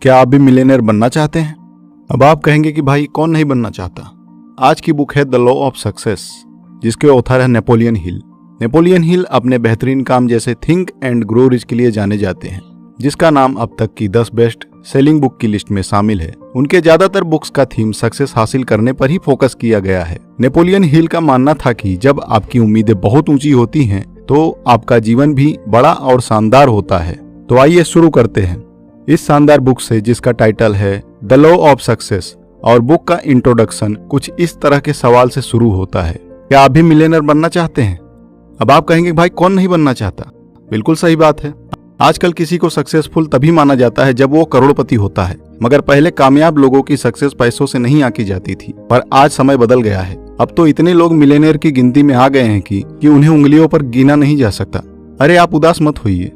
क्या आप भी मिलियनेयर बनना चाहते हैं? अब आप कहेंगे कि भाई कौन नहीं बनना चाहता। आज की बुक है द लॉ ऑफ सक्सेस, जिसके ऑथर है नेपोलियन हिल। नेपोलियन हिल अपने बेहतरीन काम जैसे थिंक एंड ग्रो रिच के लिए जाने जाते हैं, जिसका नाम अब तक की 10 बेस्ट सेलिंग बुक की लिस्ट में शामिल है। उनके ज्यादातर बुक्स का थीम सक्सेस हासिल करने पर ही फोकस किया गया है। नेपोलियन हिल का मानना था कि जब आपकी उम्मीदें बहुत ऊंची होती हैं तो आपका जीवन भी बड़ा और शानदार होता है। तो आइए शुरू करते हैं इस शानदार बुक से, जिसका टाइटल है द लॉ ऑफ सक्सेस। और बुक का इंट्रोडक्शन कुछ इस तरह के सवाल से शुरू होता है, क्या आप भी मिलियनर बनना चाहते हैं? अब आप कहेंगे भाई कौन नहीं बनना चाहता। बिल्कुल सही बात है। आजकल किसी को सक्सेसफुल तभी माना जाता है जब वो करोड़पति होता है, मगर पहले कामयाब लोगों की सक्सेस पैसों से नहीं आंकी जाती थी। पर आज समय बदल गया है। अब तो इतने लोग मिलियनेयर की गिनती में आ गए हैं कि उन्हें उंगलियों पर गिना नहीं जा सकता। अरे आप उदास मत होइए,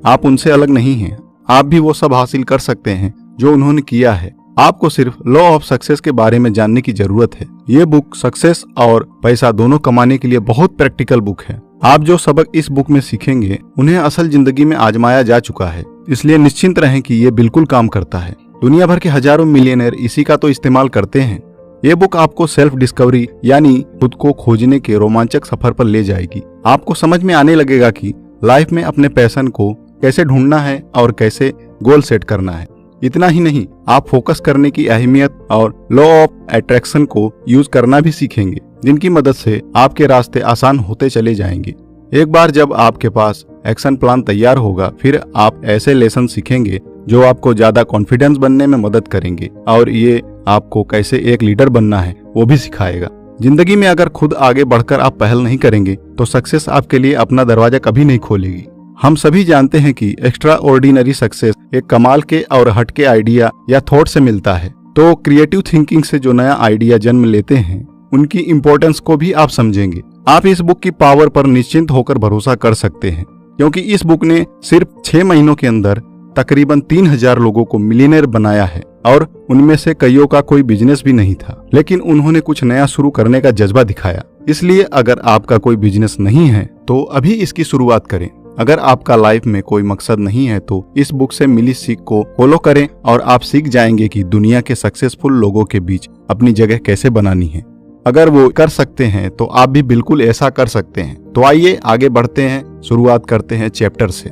आप उनसे अलग नहीं हैं। आप भी वो सब हासिल कर सकते हैं जो उन्होंने किया है। आपको सिर्फ लॉ ऑफ सक्सेस के बारे में जानने की जरूरत है। ये बुक सक्सेस और पैसा दोनों कमाने के लिए बहुत प्रैक्टिकल बुक है। आप जो सबक इस बुक में सीखेंगे उन्हें असल जिंदगी में आजमाया जा चुका है, इसलिए निश्चिंत रहें कि ये बिल्कुल काम करता है। दुनिया भर के हजारों मिलियनेयर इसी का तो इस्तेमाल करते हैं। ये बुक आपको सेल्फ डिस्कवरी यानी खुद को खोजने के रोमांचक सफर पर ले जाएगी। आपको समझ में आने लगेगा कि लाइफ में अपने पैशन को कैसे ढूंढना है और कैसे गोल सेट करना है। इतना ही नहीं, आप फोकस करने की अहमियत और लॉ ऑफ अट्रैक्शन को यूज करना भी सीखेंगे, जिनकी मदद से आपके रास्ते आसान होते चले जाएंगे। एक बार जब आपके पास एक्शन प्लान तैयार होगा, फिर आप ऐसे लेसन सीखेंगे जो आपको ज्यादा कॉन्फिडेंस बनने में मदद करेंगे, और ये आपको कैसे एक लीडर बनना है वो भी सिखाएगा। जिंदगी में अगर खुद आगे बढ़कर आप पहल नहीं करेंगे तो सक्सेस आपके लिए अपना दरवाजा कभी नहीं खोलेगी। हम सभी जानते हैं कि एक्स्ट्रा ऑर्डिनरी सक्सेस एक कमाल के और हटके आइडिया या थॉट से मिलता है। तो क्रिएटिव थिंकिंग से जो नया आइडिया जन्म लेते हैं उनकी इम्पोर्टेंस को भी आप समझेंगे। आप इस बुक की पावर पर निश्चिंत होकर भरोसा कर सकते हैं, क्योंकि इस बुक ने सिर्फ 6 महीनों के अंदर तकरीबन 3000 लोगों को मिलियनेयर बनाया है, और उनमें से कईयों का कोई बिजनेस भी नहीं था, लेकिन उन्होंने कुछ नया शुरू करने का जज्बा दिखाया। इसलिए अगर आपका कोई बिजनेस नहीं है तो अभी इसकी शुरुआत करें। अगर आपका लाइफ में कोई मकसद नहीं है तो इस बुक से मिली सीख को फॉलो करें और आप सीख जाएंगे कि दुनिया के सक्सेसफुल लोगों के बीच अपनी जगह कैसे बनानी है। अगर वो कर सकते हैं तो आप भी बिल्कुल ऐसा कर सकते हैं। तो आइए आगे बढ़ते हैं, शुरुआत करते हैं चैप्टर से।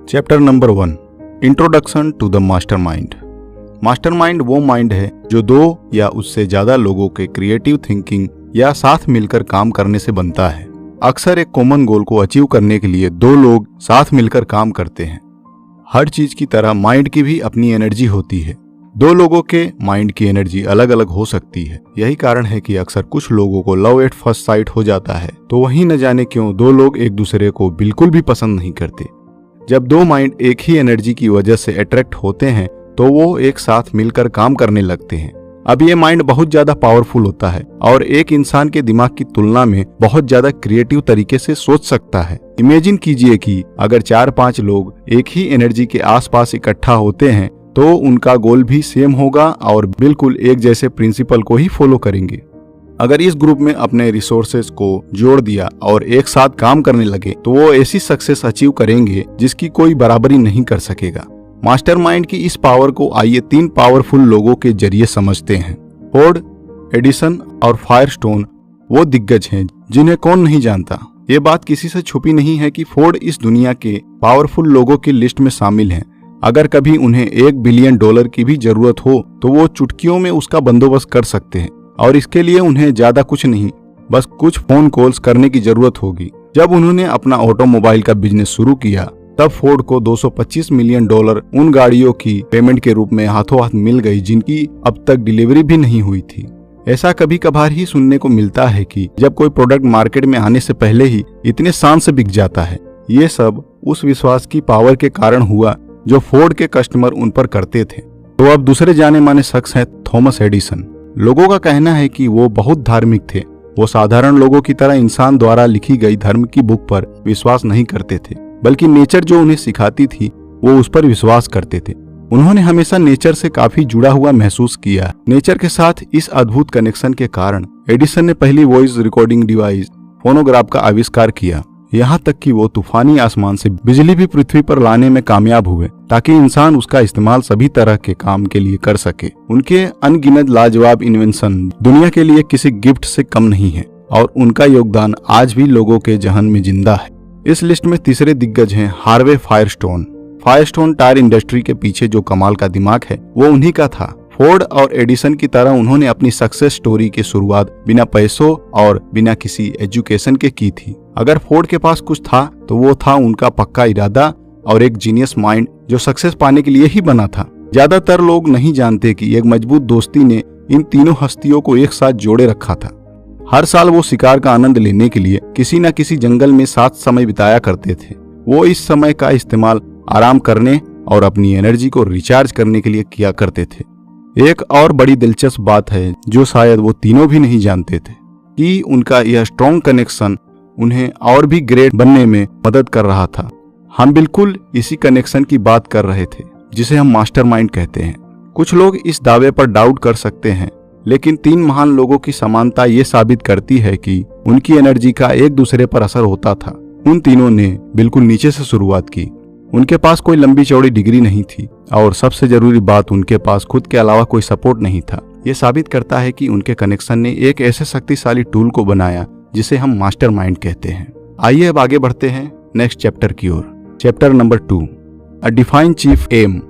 Chapter number 1, introduction to the mastermind. Mastermind वो माइंड है जो 2 या उससे ज्यादा लोगों के क्रिएटिव थिंकिंग या साथ मिलकर काम करने से बनता है। अक्सर एक कॉमन गोल को अचीव करने के लिए 2 लोग साथ मिलकर काम करते हैं। हर चीज की तरह माइंड की भी अपनी एनर्जी होती है। 2 लोगों के माइंड की एनर्जी अलग अलग हो सकती है। यही कारण है कि अक्सर कुछ लोगों को लव एट फर्स्ट साइट हो जाता है, तो वहीं न जाने क्यों 2 लोग एक दूसरे को बिल्कुल भी पसंद नहीं करते। जब 2 माइंड एक ही एनर्जी की वजह से अट्रैक्ट होते हैं तो वो एक साथ मिलकर काम करने लगते हैं। अब ये माइंड बहुत ज्यादा पावरफुल होता है और एक इंसान के दिमाग की तुलना में बहुत ज्यादा क्रिएटिव तरीके से सोच सकता है। इमेजिन कीजिए कि अगर 4-5 लोग एक ही एनर्जी के आसपास इकट्ठा होते हैं तो उनका गोल भी सेम होगा और बिल्कुल एक जैसे प्रिंसिपल को ही फॉलो करेंगे। अगर इस ग्रुप में अपने रिसोर्सेज को जोड़ दिया और एक साथ काम करने लगे तो वो ऐसी सक्सेस अचीव करेंगे जिसकी कोई बराबरी नहीं कर सकेगा। मास्टरमाइंड की इस पावर को आइए 3 पावरफुल लोगों के जरिए समझते हैं। फोर्ड, एडिसन और फायरस्टोन वो दिग्गज हैं जिन्हें कौन नहीं जानता। ये बात किसी से छुपी नहीं है कि फोर्ड इस दुनिया के पावरफुल लोगों की लिस्ट में शामिल हैं। अगर कभी उन्हें $1 बिलियन की भी जरूरत हो तो वो चुटकियों में उसका बंदोबस्त कर सकते हैं, और इसके लिए उन्हें ज्यादा कुछ नहीं, बस कुछ फोन कॉल्स करने की जरूरत होगी। जब उन्होंने अपना ऑटोमोबाइल का बिजनेस शुरू किया तब फोर्ड को $225 मिलियन उन गाड़ियों की पेमेंट के रूप में हाथों हाथ मिल गई जिनकी अब तक डिलीवरी भी नहीं हुई थी। ऐसा कभी कभार ही सुनने को मिलता है कि जब कोई प्रोडक्ट मार्केट में आने से पहले ही इतने शान से बिक जाता है। ये सब उस विश्वास की पावर के कारण हुआ जो फोर्ड के कस्टमर उन पर करते थे। तो अब दूसरे जाने माने शख्स है थॉमस एडिसन। लोगों का कहना है कि वो बहुत धार्मिक थे। वो साधारण लोगों की तरह इंसान द्वारा लिखी गई धर्म की बुक पर विश्वास नहीं करते थे, बल्कि नेचर जो उन्हें सिखाती थी वो उस पर विश्वास करते थे। उन्होंने हमेशा नेचर से काफी जुड़ा हुआ महसूस किया। नेचर के साथ इस अद्भुत कनेक्शन के कारण एडिसन ने पहली वॉइस रिकॉर्डिंग डिवाइस फोनोग्राफ का आविष्कार किया। यहाँ तक कि वो तूफानी आसमान से बिजली भी पृथ्वी पर लाने में कामयाब हुए ताकि इंसान उसका इस्तेमाल सभी तरह के काम के लिए कर सके। उनके अनगिनत लाजवाब इन्वेंशन दुनिया के लिए किसी गिफ्ट से कम नहीं है और उनका योगदान आज भी लोगों के जहन में जिंदा है। इस लिस्ट में तीसरे दिग्गज हैं Harvey Firestone. Firestone tyre industry के पीछे जो कमाल का दिमाग है वो उन्हीं का था। फोर्ड और एडिसन की तरह उन्होंने अपनी सक्सेस स्टोरी की शुरुआत बिना पैसों और बिना किसी एजुकेशन के की थी। अगर फोर्ड के पास कुछ था तो वो था उनका पक्का इरादा और एक जीनियस माइंड जो सक्सेस पाने के लिए ही बना था। ज्यादातर लोग नहीं जानते कि एक मजबूत दोस्ती ने इन तीनों हस्तियों को एक साथ जोड़े रखा था। हर साल वो शिकार का आनंद लेने के लिए किसी न किसी जंगल में साथ समय बिताया करते थे। वो इस समय का इस्तेमाल आराम करने और अपनी एनर्जी को रिचार्ज करने के लिए किया करते थे। एक और बड़ी दिलचस्प बात है जो शायद वो तीनों भी नहीं जानते थे कि उनका यह स्ट्रॉन्ग कनेक्शन उन्हें और भी ग्रेट बनने में मदद कर रहा था। हम बिल्कुल इसी कनेक्शन की बात कर रहे थे जिसे हम मास्टरमाइंड कहते हैं। कुछ लोग इस दावे पर डाउट कर सकते हैं, लेकिन तीन महान लोगों की समानता ये साबित करती है कि उनकी एनर्जी का एक दूसरे पर असर होता था। उन तीनों ने बिल्कुल नीचे से शुरुआत की। उनके पास कोई लंबी चौड़ी डिग्री नहीं थी और सबसे जरूरी बात, उनके पास खुद के अलावा कोई सपोर्ट नहीं था। ये साबित करता है कि उनके कनेक्शन ने एक ऐसे शक्तिशाली टूल को बनाया जिसे हम मास्टरमाइंड कहते हैं। आइए अब आगे बढ़ते हैं नेक्स्ट चैप्टर की ओर। चैप्टर नंबर 2, अ डिफाइन चीफ एम।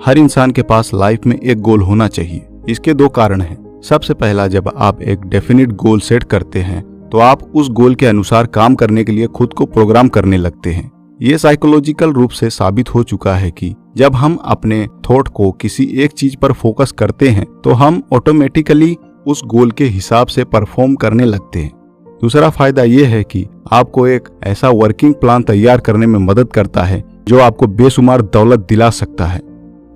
हर इंसान के पास लाइफ में एक गोल होना चाहिए। इसके दो कारण हैं। सबसे पहला, जब आप एक डेफिनेट गोल सेट करते हैं तो आप उस गोल के अनुसार काम करने के लिए खुद को प्रोग्राम करने लगते हैं। ये साइकोलॉजिकल रूप से साबित हो चुका है कि जब हम अपने थॉट को किसी एक चीज पर फोकस करते हैं तो हम ऑटोमेटिकली उस गोल के हिसाब से परफॉर्म करने लगते हैं। दूसरा फायदा ये है कि आपको एक ऐसा वर्किंग प्लान तैयार करने में मदद करता है जो आपको बेशुमार दौलत दिला सकता है।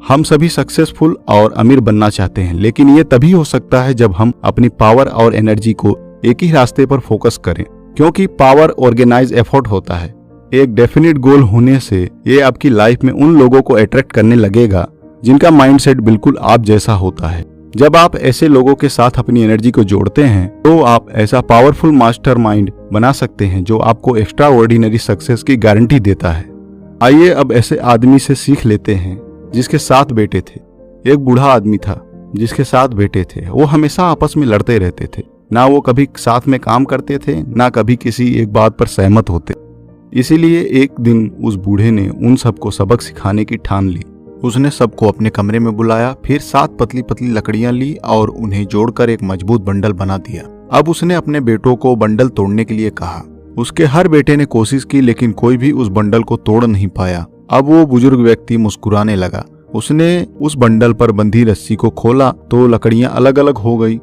हम सभी सक्सेसफुल और अमीर बनना चाहते हैं, लेकिन ये तभी हो सकता है जब हम अपनी पावर और एनर्जी को एक ही रास्ते पर फोकस करें, क्योंकि पावर ऑर्गेनाइज एफर्ट होता है। एक डेफिनेट गोल होने से ये आपकी लाइफ में उन लोगों को अट्रैक्ट करने लगेगा जिनका माइंडसेट बिल्कुल आप जैसा होता है। जब आप ऐसे लोगों के साथ अपनी एनर्जी को जोड़ते हैं तो आप ऐसा पावरफुल मास्टरमाइंड बना सकते हैं जो आपको एक्स्ट्रा ऑर्डिनरी सक्सेस की गारंटी देता है। आइए अब ऐसे आदमी से सीख लेते हैं जिसके 7 बेटे थे। एक बूढ़ा आदमी था जिसके 7 बेटे थे। वो हमेशा आपस में लड़ते रहते थे। ना वो कभी साथ में काम करते थे, ना कभी किसी एक बात पर सहमत होते। इसीलिए एक दिन उस बूढ़े ने उन सबको सबक सिखाने की ठान ली। उसने सबको अपने कमरे में बुलाया, फिर 7 पतली पतली लकड़ियां ली और उन्हें जोड़कर एक मजबूत बंडल बना दिया। अब उसने अपने बेटों को बंडल तोड़ने के लिए कहा। उसके हर बेटे ने कोशिश की, लेकिन कोई भी उस बंडल को तोड़ नहीं पाया। अब वो बुजुर्ग व्यक्ति मुस्कुराने लगा। उसने उस बंडल पर बंधी रस्सी को खोला तो लकड़ियां अलग अलग हो गई।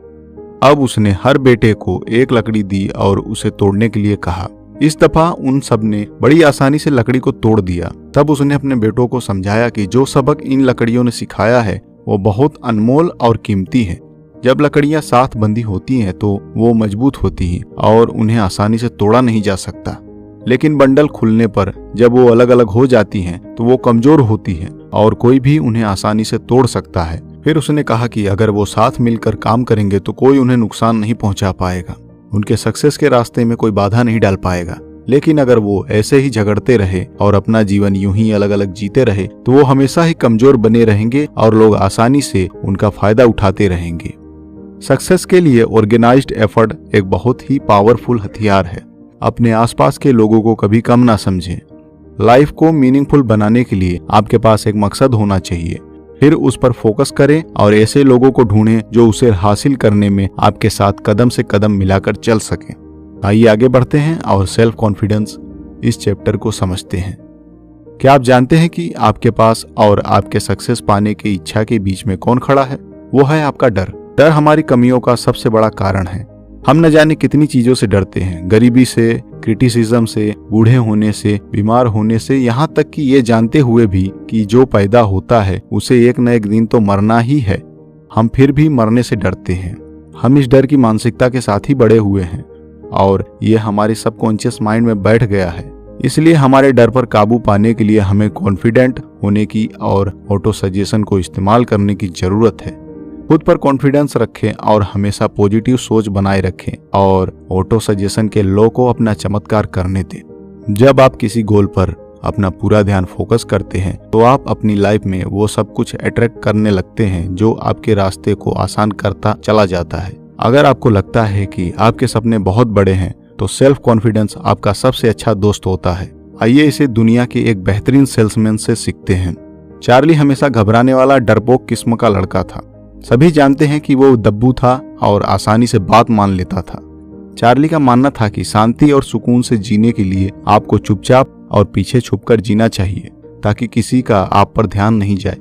अब उसने हर बेटे को एक लकड़ी दी और उसे तोड़ने के लिए कहा। इस दफा उन सब ने बड़ी आसानी से लकड़ी को तोड़ दिया। तब उसने अपने बेटों को समझाया कि जो सबक इन लकड़ियों ने सिखाया है वो बहुत अनमोल और कीमती है। जब लकड़ियां साथ बंधी होती हैं तो वो मजबूत होती हैं और उन्हें आसानी से तोड़ा नहीं जा सकता। लेकिन बंडल खुलने पर जब वो अलग अलग हो जाती हैं तो वो कमजोर होती हैं और कोई भी उन्हें आसानी से तोड़ सकता है। फिर उसने कहा कि अगर वो साथ मिलकर काम करेंगे तो कोई उन्हें नुकसान नहीं पहुंचा पाएगा, उनके सक्सेस के रास्ते में कोई बाधा नहीं डाल पाएगा। लेकिन अगर वो ऐसे ही झगड़ते रहे और अपना जीवन यूं ही अलग अलग जीते रहे तो वो हमेशा ही कमजोर बने रहेंगे और लोग आसानी से उनका फायदा उठाते रहेंगे। सक्सेस के लिए ऑर्गेनाइज्ड एफर्ट एक बहुत ही पावरफुल हथियार है। अपने आसपास के लोगों को कभी कम ना समझें। लाइफ को मीनिंगफुल बनाने के लिए आपके पास एक मकसद होना चाहिए। फिर उस पर फोकस करें और ऐसे लोगों को ढूंढें जो उसे हासिल करने में आपके साथ कदम से कदम मिलाकर चल सकें। आइए आगे बढ़ते हैं और सेल्फ कॉन्फिडेंस इस चैप्टर को समझते हैं। क्या आप जानते हैं कि आपके पास और आपके सक्सेस पाने की इच्छा के बीच में कौन खड़ा है? वो है आपका डर। डर हमारी कमियों का सबसे बड़ा कारण है। हम न जाने कितनी चीजों से डरते हैं, गरीबी से, क्रिटिसिज्म से, बूढ़े होने से, बीमार होने से, यहाँ तक कि ये जानते हुए भी कि जो पैदा होता है उसे एक न एक दिन तो मरना ही है, हम फिर भी मरने से डरते हैं। हम इस डर की मानसिकता के साथ ही बड़े हुए हैं और ये हमारे सबकॉन्शियस माइंड में बैठ गया है। इसलिए हमारे डर पर काबू पाने के लिए हमें कॉन्फिडेंट होने की और ऑटो सजेशन को इस्तेमाल करने की जरूरत है। खुद पर कॉन्फिडेंस रखें और हमेशा पॉजिटिव सोच बनाए रखें और ऑटो सजेशन के लॉ को अपना चमत्कार करने दें। जब आप किसी गोल पर अपना पूरा ध्यान फोकस करते हैं तो आप अपनी लाइफ में वो सब कुछ अट्रैक्ट करने लगते हैं जो आपके रास्ते को आसान करता चला जाता है। अगर आपको लगता है कि आपके सपने बहुत बड़े हैं तो सेल्फ कॉन्फिडेंस आपका सबसे अच्छा दोस्त होता है। आइए इसे दुनिया के एक बेहतरीन सेल्समैन से सीखते हैं। चार्ली हमेशा घबराने वाला डरपोक किस्म का लड़का था। सभी जानते हैं कि वो दब्बू था और आसानी से बात मान लेता था। चार्ली का मानना था कि शांति और सुकून से जीने के लिए आपको चुपचाप और पीछे छुपकर जीना चाहिए ताकि किसी का आप पर ध्यान नहीं जाए।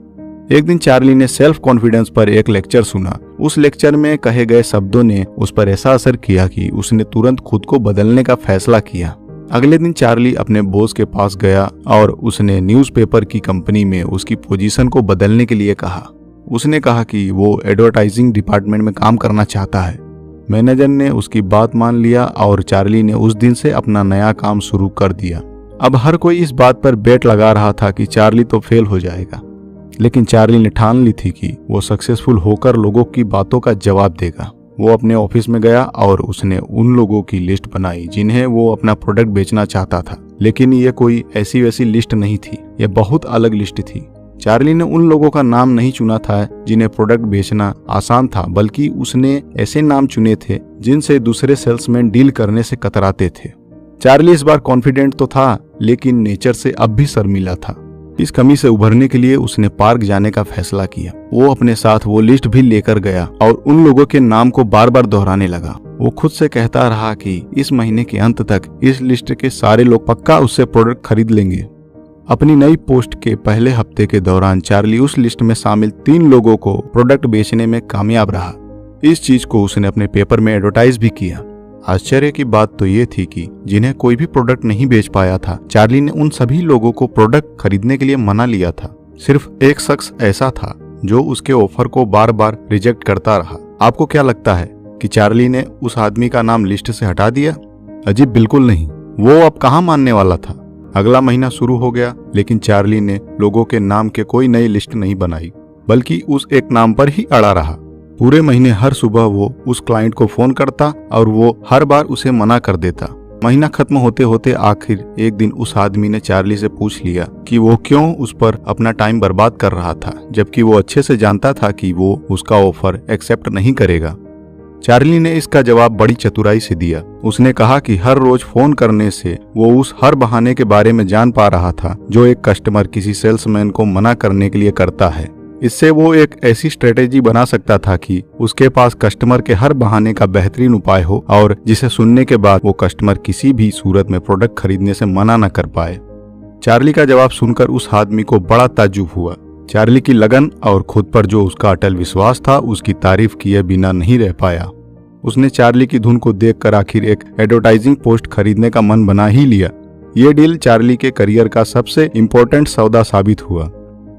एक दिन चार्ली ने सेल्फ कॉन्फिडेंस पर एक लेक्चर सुना। उस लेक्चर में कहे गए शब्दों ने उस पर ऐसा असर किया कि उसने तुरंत खुद को बदलने का फैसला किया। अगले दिन चार्ली अपने बॉस के पास गया और उसने न्यूज़पेपर की कंपनी में उसकी पोजीशन को बदलने के लिए कहा। उसने कहा कि वो एडवर्टाइजिंग डिपार्टमेंट में काम करना चाहता है। मैनेजर ने उसकी बात मान लिया और चार्ली ने उस दिन से अपना नया काम शुरू कर दिया। अब हर कोई इस बात पर बेट लगा रहा था कि चार्ली तो फेल हो जाएगा, लेकिन चार्ली ने ठान ली थी कि वो सक्सेसफुल होकर लोगों की बातों का जवाब देगा। वो अपने ऑफिस में गया और उसने उन लोगों की लिस्ट बनाई जिन्हें वो अपना प्रोडक्ट बेचना चाहता था। लेकिन ये कोई ऐसी वैसी लिस्ट नहीं थी, ये बहुत अलग लिस्ट थी। चार्ली ने उन लोगों का नाम नहीं चुना था जिन्हें प्रोडक्ट बेचना आसान था, बल्कि उसने ऐसे नाम चुने थे जिनसे दूसरे सेल्समैन डील करने से कतराते थे। चार्ली इस बार कॉन्फिडेंट तो था, लेकिन नेचर से अब भी शर्मीला था। इस कमी से उभरने के लिए उसने पार्क जाने का फैसला किया। वो अपने साथ वो लिस्ट भी लेकर गया और उन लोगों के नाम को बार बार दोहराने लगा। वो खुद से कहता रहा कि इस महीने के अंत तक इस लिस्ट के सारे लोग पक्का उससे प्रोडक्ट खरीद लेंगे। अपनी नई पोस्ट के पहले हफ्ते के दौरान चार्ली उस लिस्ट में शामिल 3 लोगों को प्रोडक्ट बेचने में कामयाब रहा। इस चीज को उसने अपने पेपर में एडवर्टाइज भी किया। आश्चर्य की बात तो ये थी कि जिन्हें कोई भी प्रोडक्ट नहीं बेच पाया था, चार्ली ने उन सभी लोगों को प्रोडक्ट खरीदने के लिए मना लिया था। सिर्फ एक शख्स ऐसा था जो उसके ऑफर को बार बार रिजेक्ट करता रहा। आपको क्या लगता है कि चार्ली ने उस आदमी का नाम लिस्ट से हटा दिया? अजीब बिल्कुल नहीं। वो अब कहाँ मानने वाला था। अगला महीना शुरू हो गया, लेकिन चार्ली ने लोगों के नाम के कोई नई लिस्ट नहीं बनाई, बल्कि उस एक नाम पर ही अड़ा रहा। पूरे महीने हर सुबह वो उस क्लाइंट को फोन करता और वो हर बार उसे मना कर देता। महीना खत्म होते होते आखिर एक दिन उस आदमी ने चार्ली से पूछ लिया कि वो क्यों उस पर अपना टाइम बर्बाद कर रहा था, जबकि वो अच्छे से जानता था कि वो उसका ऑफर एक्सेप्ट नहीं करेगा। चार्ली ने इसका जवाब बड़ी चतुराई से दिया। उसने कहा कि हर रोज फोन करने से वो उस हर बहाने के बारे में जान पा रहा था जो एक कस्टमर किसी सेल्समैन को मना करने के लिए करता है। इससे वो एक ऐसी स्ट्रेटेजी बना सकता था कि उसके पास कस्टमर के हर बहाने का बेहतरीन उपाय हो और जिसे सुनने के बाद वो कस्टमर किसी भी सूरत में प्रोडक्ट खरीदने से मना न कर पाए। चार्ली का जवाब सुनकर उस आदमी को बड़ा ताज्जुब हुआ। चार्ली की लगन और खुद पर जो उसका अटल विश्वास था, उसकी तारीफ किए बिना नहीं रह पाया। उसने चार्ली की धुन को देखकर आखिर एक एडवर्टाइजिंग पोस्ट खरीदने का मन बना ही लिया। ये डील चार्ली के करियर का सबसे इम्पोर्टेंट सौदा साबित हुआ।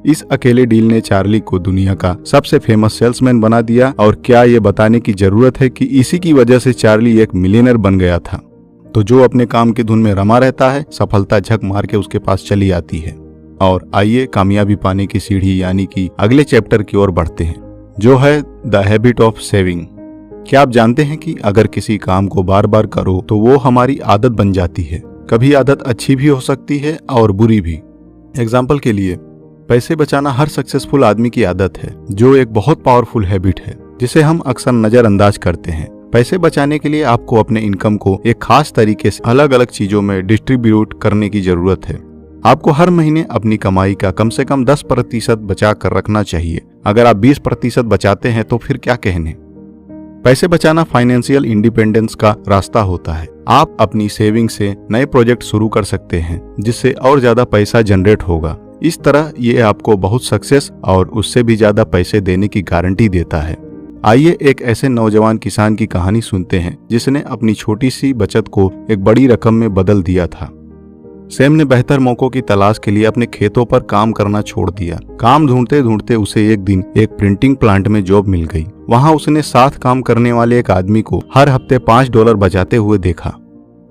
इस अकेले डील ने चार्ली को दुनिया का सबसे फेमस सेल्समैन बना दिया, और क्या ये बताने की जरूरत है कि इसी की वजह से चार्ली एक मिलियनर बन गया था। तो जो अपने काम की धुन में रमा रहता है, सफलता झक मार के उसके पास चली आती है। और आइए कामयाबी पाने की सीढ़ी यानी कि अगले चैप्टर की ओर बढ़ते हैं, जो है द हैबिट ऑफ सेविंग। क्या आप जानते हैं कि अगर किसी काम को बार बार करो तो वो हमारी आदत बन जाती है। कभी आदत अच्छी भी हो सकती है और बुरी भी। एग्जाम्पल के लिए, पैसे बचाना हर सक्सेसफुल आदमी की आदत है, जो एक बहुत पावरफुल हैबिट है जिसे हम अक्सर नजरअंदाज करते हैं। पैसे बचाने के लिए आपको अपने इनकम को एक खास तरीके से अलग अलग चीजों में डिस्ट्रीब्यूट करने की जरूरत है। आपको हर महीने अपनी कमाई का कम से कम 10% बचा कर रखना चाहिए। अगर आप 20% बचाते हैं तो फिर क्या कहने। पैसे बचाना फाइनेंशियल इंडिपेंडेंस का रास्ता होता है। आप अपनी सेविंग से नए प्रोजेक्ट शुरू कर सकते हैं जिससे और ज्यादा पैसा जनरेट होगा। इस तरह ये आपको बहुत सक्सेस और उससे भी ज्यादा पैसे देने की गारंटी देता है। आइए एक ऐसे नौजवान किसान की कहानी सुनते हैं जिसने अपनी छोटी सी बचत को एक बड़ी रकम में बदल दिया था। सैम ने बेहतर मौकों की तलाश के लिए अपने खेतों पर काम करना छोड़ दिया। काम ढूंढते ढूंढते उसे एक दिन एक प्रिंटिंग प्लांट में जॉब मिल गई। वहां उसने साथ काम करने वाले एक आदमी को हर हफ्ते $5 बचाते हुए देखा।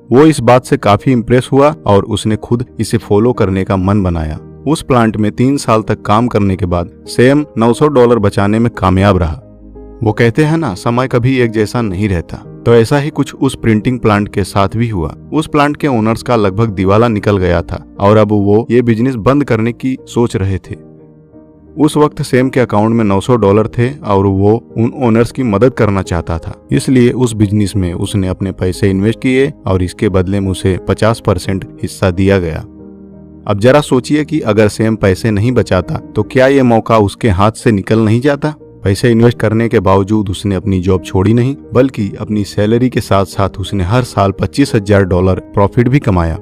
वो इस बात से काफी इम्प्रेस हुआ और उसने खुद इसे फॉलो करने का मन बनाया। उस प्लांट में 3 साल तक काम करने के बाद सैम $900 बचाने में कामयाब रहा। वो कहते हैं ना, समय कभी एक जैसा नहीं रहता। तो ऐसा ही कुछ उस प्रिंटिंग प्लांट के साथ भी हुआ। उस प्लांट के ओनर्स का लगभग दिवाला निकल गया था और अब वो ये बिजनेस बंद करने की सोच रहे थे। उस वक्त सैम के अकाउंट में $900 थे और वो उन ओनर्स की मदद करना चाहता था। इसलिए उस बिजनेस में उसने अपने पैसे इन्वेस्ट किए और इसके बदले में उसे 50% हिस्सा दिया गया। अब जरा सोचिए कि अगर सैम पैसे नहीं बचाता तो क्या ये मौका उसके हाथ से निकल नहीं जाता। पैसे इन्वेस्ट करने के बावजूद उसने अपनी जॉब छोड़ी नहीं, बल्कि अपनी सैलरी के साथ साथ उसने हर साल $25,000 प्रॉफिट भी कमाया।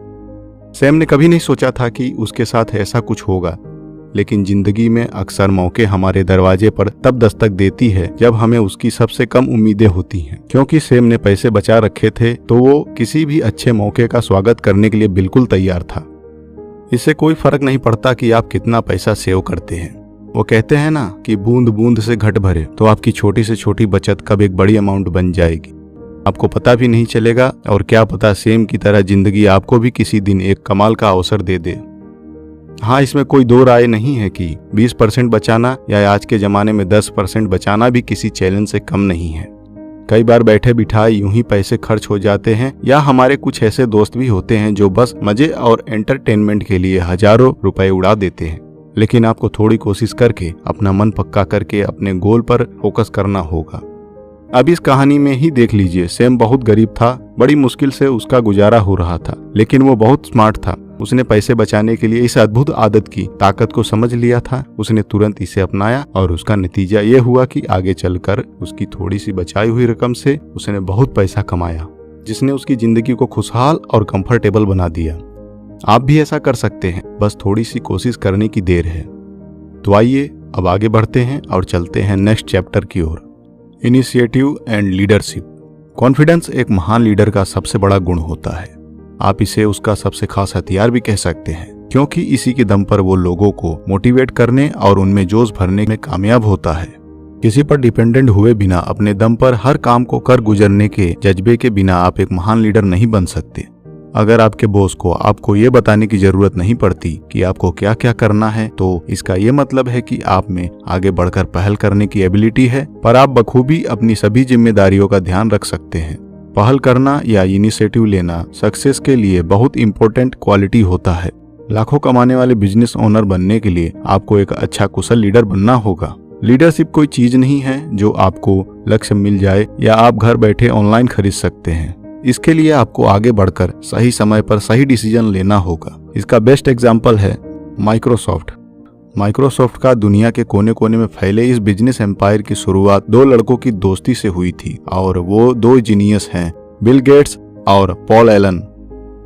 सैम ने कभी नहीं सोचा था कि उसके साथ ऐसा कुछ होगा, लेकिन जिंदगी में अक्सर मौके हमारे दरवाजे पर तब दस्तक देती है जब हमें उसकी सबसे कम उम्मीदें होती हैं। क्योंकि सैम ने पैसे बचा रखे थे तो वो किसी भी अच्छे मौके का स्वागत करने के लिए बिल्कुल तैयार था। इससे कोई फर्क नहीं पड़ता कि आप कितना पैसा सेव करते हैं। वो कहते हैं ना कि बूंद बूंद से घट भरे, तो आपकी छोटी से छोटी बचत कब एक बड़ी अमाउंट बन जाएगी, आपको पता भी नहीं चलेगा। और क्या पता सैम की तरह जिंदगी आपको भी किसी दिन एक कमाल का अवसर दे दे। हाँ, इसमें कोई दो राय नहीं है कि 20% बचाना या आज के जमाने में 10% बचाना भी किसी चैलेंज से कम नहीं है। कई बार बैठे बिठाए यूं ही पैसे खर्च हो जाते हैं, या हमारे कुछ ऐसे दोस्त भी होते हैं जो बस मजे और एंटरटेनमेंट के लिए हजारों रुपए उड़ा देते हैं। लेकिन आपको थोड़ी कोशिश करके अपना मन पक्का करके अपने गोल पर फोकस करना होगा। अब इस कहानी में ही देख लीजिए, सैम बहुत गरीब था, बड़ी मुश्किल से उसका गुजारा हो रहा था, लेकिन वो बहुत स्मार्ट था। उसने पैसे बचाने के लिए इस अद्भुत आदत की ताकत को समझ लिया था। उसने तुरंत इसे अपनाया और उसका नतीजा ये हुआ कि आगे चलकर उसकी थोड़ी सी बचाई हुई रकम से उसने बहुत पैसा कमाया, जिसने उसकी जिंदगी को खुशहाल और कंफर्टेबल बना दिया। आप भी ऐसा कर सकते हैं, बस थोड़ी सी कोशिश करने की देर है। तो आइए अब आगे बढ़ते हैं और चलते हैं नेक्स्ट चैप्टर की ओर। Initiative and leadership. कॉन्फिडेंस एक महान लीडर का सबसे बड़ा गुण होता है। आप इसे उसका सबसे खास हथियार भी कह सकते हैं, क्योंकि इसी के दम पर वो लोगों को मोटिवेट करने और उनमें जोश भरने में कामयाब होता है। किसी पर डिपेंडेंट हुए बिना अपने दम पर हर काम को कर गुजरने के जज्बे के बिना आप एक महान लीडर नहीं बन सकते। अगर आपके बॉस को आपको ये बताने की जरूरत नहीं पड़ती कि आपको क्या क्या करना है, तो इसका ये मतलब है कि आप में आगे बढ़कर पहल करने की एबिलिटी है, पर आप बखूबी अपनी सभी जिम्मेदारियों का ध्यान रख सकते हैं। पहल करना या इनिशिएटिव लेना सक्सेस के लिए बहुत इंपॉर्टेंट क्वालिटी होता है। लाखों कमाने वाले बिजनेस ओनर बनने के लिए आपको एक अच्छा कुशल लीडर बनना होगा। लीडरशिप कोई चीज नहीं है जो आपको लक्ष्य मिल जाए या आप घर बैठे ऑनलाइन खरीद सकते हैं। इसके लिए आपको आगे बढ़कर सही समय पर सही डिसीजन लेना होगा। इसका बेस्ट एग्जाम्पल है माइक्रोसॉफ्ट। माइक्रोसॉफ्ट का दुनिया के कोने कोने में फैले इस बिजनेस एम्पायर की शुरुआत दो लड़कों की दोस्ती से हुई थी, और वो दो जीनियस हैं, बिल गेट्स और पॉल एलन।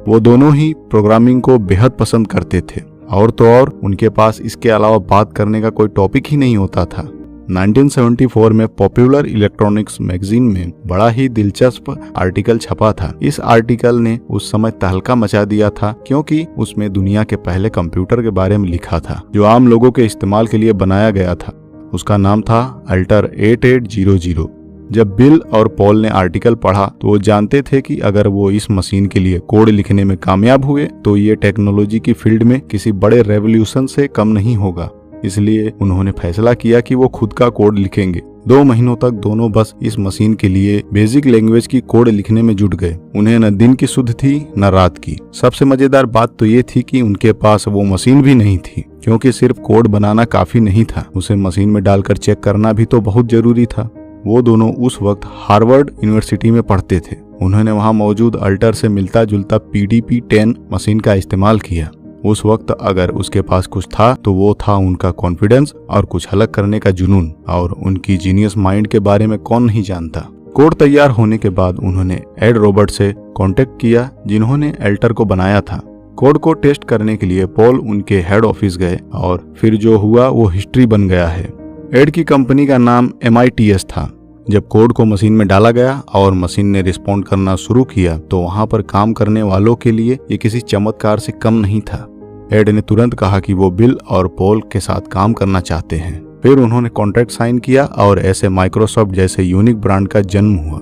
वो दोनों ही प्रोग्रामिंग को बेहद पसंद करते थे, और तो और उनके पास इसके अलावा बात करने का कोई टॉपिक ही नहीं होता था। 1974 में पॉपुलर इलेक्ट्रॉनिक्स मैगजीन में बड़ा ही दिलचस्प आर्टिकल छपा था। इस आर्टिकल ने उस समय तहलका मचा दिया था, क्योंकि उसमें दुनिया के पहले कंप्यूटर के बारे में लिखा था जो आम लोगों के इस्तेमाल के लिए बनाया गया था। उसका नाम था अल्टर 8800। जब बिल और पॉल ने आर्टिकल पढ़ा तो वो जानते थे कि अगर वो इस मशीन के लिए कोड लिखने में कामयाब हुए तो ये टेक्नोलॉजी की फील्ड में किसी बड़े रेवोल्यूशन से कम नहीं होगा। इसलिए उन्होंने फैसला किया कि वो खुद का कोड लिखेंगे। 2 महीनों तक दोनों बस इस मशीन के लिए बेसिक लैंग्वेज की कोड लिखने में जुट गए। उन्हें न दिन की सुध थी न रात की। सबसे मजेदार बात तो ये थी कि उनके पास वो मशीन भी नहीं थी, क्योंकि सिर्फ कोड बनाना काफी नहीं था, उसे मशीन में डालकर चेक करना भी तो बहुत जरूरी था। वो दोनों उस वक्त हार्वर्ड यूनिवर्सिटी में पढ़ते थे। उन्होंने वहाँ मौजूद अल्टर से मिलता जुलता PDP-10 मशीन का इस्तेमाल किया। उस वक्त अगर उसके पास कुछ था तो वो था उनका कॉन्फिडेंस और कुछ अलग करने का जुनून, और उनकी जीनियस माइंड के बारे में कौन नहीं जानता। कोड तैयार होने के बाद उन्होंने एड रॉबर्ट से कांटेक्ट किया, जिन्होंने अल्टर को बनाया था। कोड को टेस्ट करने के लिए पॉल उनके हेड ऑफिस गए, और फिर जो हुआ वो हिस्ट्री बन गया है। एड की कंपनी का नाम MITS था। जब कोड को मशीन में डाला गया और मशीन ने रिस्पॉन्ड करना शुरू किया तो वहां पर काम करने वालों के लिए ये किसी चमत्कार से कम नहीं था। एड ने तुरंत कहा कि वो बिल और पॉल के साथ काम करना चाहते हैं। फिर उन्होंने कॉन्ट्रैक्ट साइन किया और ऐसे माइक्रोसॉफ्ट जैसे यूनिक ब्रांड का जन्म हुआ।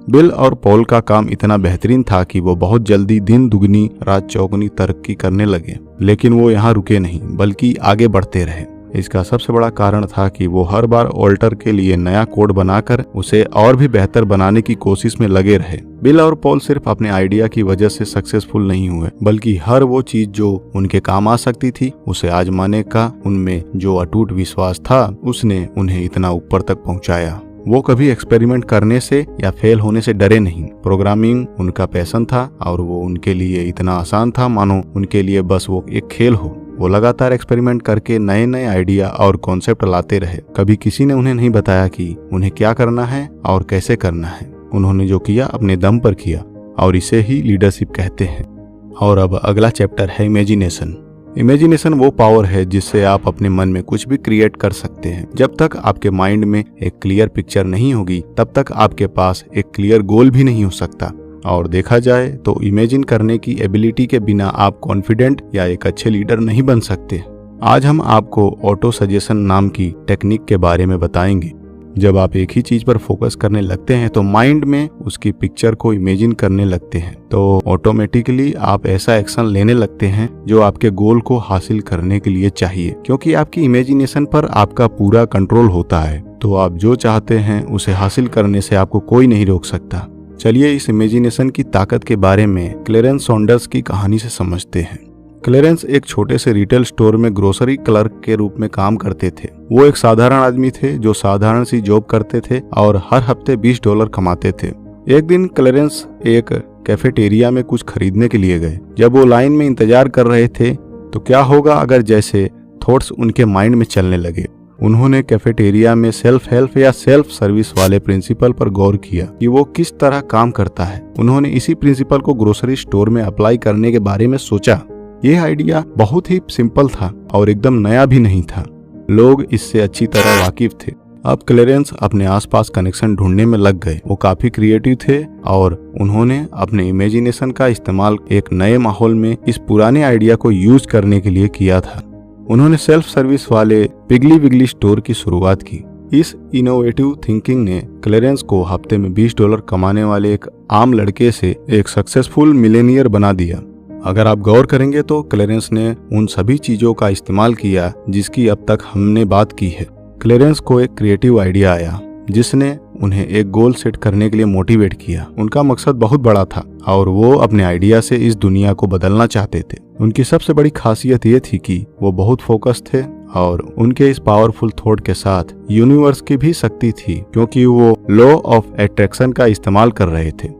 बिल और पॉल का काम इतना बेहतरीन था कि वो बहुत जल्दी दिन दुगनी रात चौगुनी तरक्की करने लगे। लेकिन वो यहाँ रुके नहीं, बल्कि आगे बढ़ते रहे। इसका सबसे बड़ा कारण था कि वो हर बार ऑल्टर के लिए नया कोड बनाकर उसे और भी बेहतर बनाने की कोशिश में लगे रहे। बिल और पॉल सिर्फ अपने आइडिया की वजह से सक्सेसफुल नहीं हुए, बल्कि हर वो चीज जो उनके काम आ सकती थी उसे आजमाने का उनमें जो अटूट विश्वास था उसने उन्हें इतना ऊपर तक पहुंचाया। वो कभी एक्सपेरिमेंट करने से या फेल होने से डरे नहीं। प्रोग्रामिंग उनका पैशन था और वो उनके लिए इतना आसान था मानो उनके लिए बस वो एक खेल हो। वो लगातार एक्सपेरिमेंट करके नए नए आइडिया और कॉन्सेप्ट लाते रहे। कभी किसी ने उन्हें नहीं बताया कि उन्हें क्या करना है और कैसे करना है। उन्होंने जो किया अपने दम पर किया और इसे ही लीडरशिप कहते हैं। और अब अगला चैप्टर है इमेजिनेशन। इमेजिनेशन वो पावर है जिससे आप अपने मन में कुछ भी क्रिएट कर सकते हैं। जब तक आपके माइंड में एक क्लियर पिक्चर नहीं होगी तब तक आपके पास एक क्लियर गोल भी नहीं हो सकता। और देखा जाए तो इमेजिन करने की एबिलिटी के बिना आप कॉन्फिडेंट या एक अच्छे लीडर नहीं बन सकते। आज हम आपको ऑटो सजेशन नाम की टेक्निक के बारे में बताएंगे। जब आप एक ही चीज पर फोकस करने लगते हैं तो माइंड में उसकी पिक्चर को इमेजिन करने लगते हैं, तो ऑटोमेटिकली आप ऐसा एक्शन लेने लगते हैं जो आपके गोल को हासिल करने के लिए चाहिए, क्योंकि आपकी इमेजिनेशन पर आपका पूरा कंट्रोल होता है। तो आप जो चाहते हैं उसे हासिल करने से आपको कोई नहीं रोक सकता। चलिए इस इमेजिनेशन की ताकत के बारे में क्लेरेंस सॉन्डर्स की कहानी से समझते हैं। क्लेरेंस एक छोटे से रिटेल स्टोर में ग्रोसरी क्लर्क के रूप में काम करते थे। वो एक साधारण आदमी थे जो साधारण सी जॉब करते थे और हर हफ्ते $20 कमाते थे। एक दिन क्लेरेंस एक कैफेटेरिया में कुछ खरीदने के लिए गए। जब वो लाइन में इंतजार कर रहे थे तो क्या होगा अगर जैसे थॉट्स उनके माइंड में चलने लगे। उन्होंने कैफेटेरिया में सेल्फ हेल्प या सेल्फ सर्विस वाले प्रिंसिपल पर गौर किया कि वो किस तरह काम करता है। उन्होंने इसी प्रिंसिपल को ग्रोसरी स्टोर में अप्लाई करने के बारे में सोचा। ये आइडिया बहुत ही सिंपल था और एकदम नया भी नहीं था। लोग इससे अच्छी तरह वाकिफ थे। अब क्लेरेंस अपने आसपास कनेक्शन ढूंढने में लग गए। वो काफी क्रिएटिव थे और उन्होंने अपने इमेजिनेशन का इस्तेमाल एक नए माहौल में इस पुराने आइडिया को यूज करने के लिए किया था। उन्होंने सेल्फ सर्विस वाले पिगली विगली स्टोर की शुरुआत की। इस इनोवेटिव थिंकिंग ने क्लेरेंस को हफ्ते में $20 कमाने वाले एक आम लड़के से एक सक्सेसफुल मिलेनियर बना दिया। अगर आप गौर करेंगे तो क्लेरेंस ने उन सभी चीजों का इस्तेमाल किया जिसकी अब तक हमने बात की है। क्लेरेंस को एक क्रिएटिव आइडिया आया जिसने उन्हें एक गोल सेट करने के लिए मोटिवेट किया। उनका मकसद बहुत बड़ा था और वो अपने आइडिया से इस दुनिया को बदलना चाहते थे। उनकी सबसे बड़ी खासियत ये थी कि वो बहुत फोकस थे और उनके इस पावरफुल थॉट के साथ यूनिवर्स की भी शक्ति थी, क्योंकि वो लॉ ऑफ अट्रैक्शन का इस्तेमाल कर रहे थे।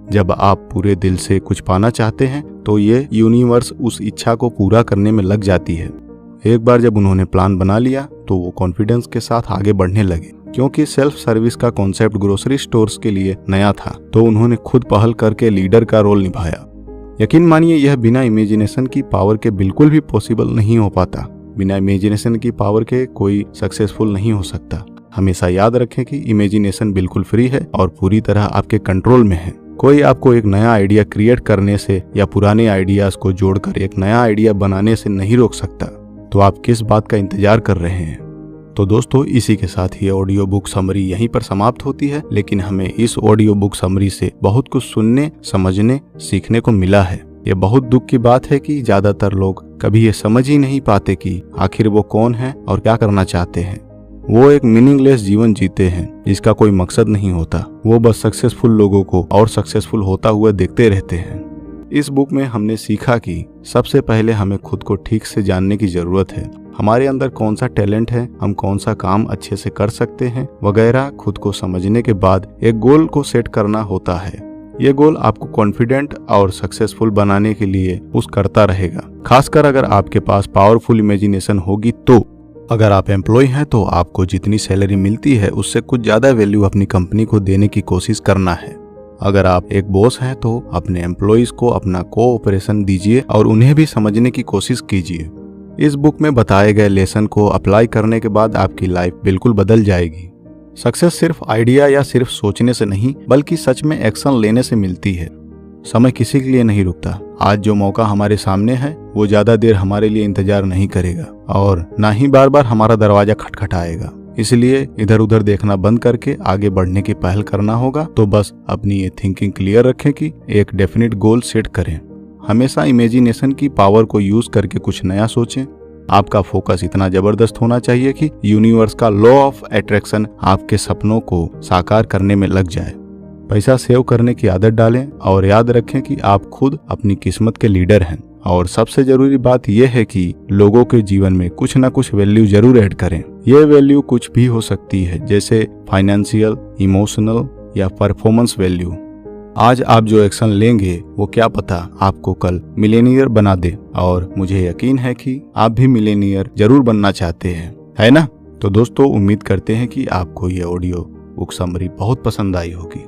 जब आप पूरे दिल से कुछ पाना चाहते हैं तो ये यूनिवर्स उस इच्छा को पूरा करने में लग जाती है। एक बार जब उन्होंने प्लान बना लिया तो वो कॉन्फिडेंस के साथ आगे बढ़ने लगे। क्योंकि सेल्फ सर्विस का कॉन्सेप्ट ग्रोसरी स्टोर्स के लिए नया था तो उन्होंने खुद पहल करके लीडर का रोल निभाया। यकीन मानिए यह बिना इमेजिनेशन की पावर के बिल्कुल भी पॉसिबल नहीं हो पाता। बिना इमेजिनेशन की पावर के कोई सक्सेसफुल नहीं हो सकता। हमेशा याद रखें कि इमेजिनेशन बिल्कुल फ्री है और पूरी तरह आपके कंट्रोल में है। कोई आपको एक नया आइडिया क्रिएट करने से या पुराने आइडियाज को जोड़कर एक नया आइडिया बनाने से नहीं रोक सकता। तो आप किस बात का इंतजार कर रहे हैं? तो दोस्तों इसी के साथ ये ऑडियो बुक समरी यहीं पर समाप्त होती है, लेकिन हमें इस ऑडियो बुक समरी से बहुत कुछ सुनने, समझने, सीखने को मिला है। ये बहुत दुख की बात है कि ज्यादातर लोग कभी ये समझ ही नहीं पाते कि आखिर वो कौन है और क्या करना चाहते हैं। वो एक मीनिंगलेस जीवन जीते हैं जिसका कोई मकसद नहीं होता। वो बस सक्सेसफुल लोगों को और सक्सेसफुल होता हुआ देखते रहते हैं। इस बुक में हमने सीखा कि सबसे पहले हमें खुद को ठीक से जानने की जरूरत है। हमारे अंदर कौन सा टैलेंट है, हम कौन सा काम अच्छे से कर सकते हैं वगैरह। खुद को समझने के बाद एक गोल को सेट करना होता है। ये गोल आपको कॉन्फिडेंट और सक्सेसफुल बनाने के लिए पुश करता रहेगा, खासकर अगर आपके पास पावरफुल इमेजिनेशन होगी तो। अगर आप एम्प्लॉय हैं तो आपको जितनी सैलरी मिलती है उससे कुछ ज्यादा वैल्यू अपनी कंपनी को देने की कोशिश करना है। अगर आप एक बॉस हैं तो अपने एम्प्लॉयज को अपना कोऑपरेशन दीजिए और उन्हें भी समझने की कोशिश कीजिए। इस बुक में बताए गए लेसन को अप्लाई करने के बाद आपकी लाइफ बिल्कुल बदल जाएगी। सक्सेस सिर्फ आइडिया या सिर्फ सोचने से नहीं बल्कि सच में एक्शन लेने से मिलती है। समय किसी के लिए नहीं रुकता। आज जो मौका हमारे सामने है वो ज्यादा देर हमारे लिए इंतजार नहीं करेगा और ना ही बार बार हमारा दरवाजा खटखटाएगा। इसलिए इधर उधर देखना बंद करके आगे बढ़ने की पहल करना होगा। तो बस अपनी ये थिंकिंग क्लियर रखें कि एक डेफिनेट गोल सेट करें। हमेशा इमेजिनेशन की पावर को यूज करके कुछ नया सोचें। आपका फोकस इतना जबरदस्त होना चाहिए कि यूनिवर्स का लॉ ऑफ अट्रैक्शन आपके सपनों को साकार करने में लग जाए। पैसा सेव करने की आदत डालें और याद रखें कि आप खुद अपनी किस्मत के लीडर हैं। और सबसे जरूरी बात यह है कि लोगों के जीवन में कुछ ना कुछ वैल्यू जरूर ऐड करें। यह वैल्यू कुछ भी हो सकती है, जैसे फाइनेंशियल, इमोशनल या परफॉर्मेंस वैल्यू। आज आप जो एक्शन लेंगे वो क्या पता आपको कल मिलेनियर बना दे। और मुझे यकीन है कि आप भी मिलेनियर जरूर बनना चाहते हैं, है ना? तो दोस्तों, उम्मीद करते हैं कि आपको ये ऑडियो बुक समरी बहुत पसंद आई होगी।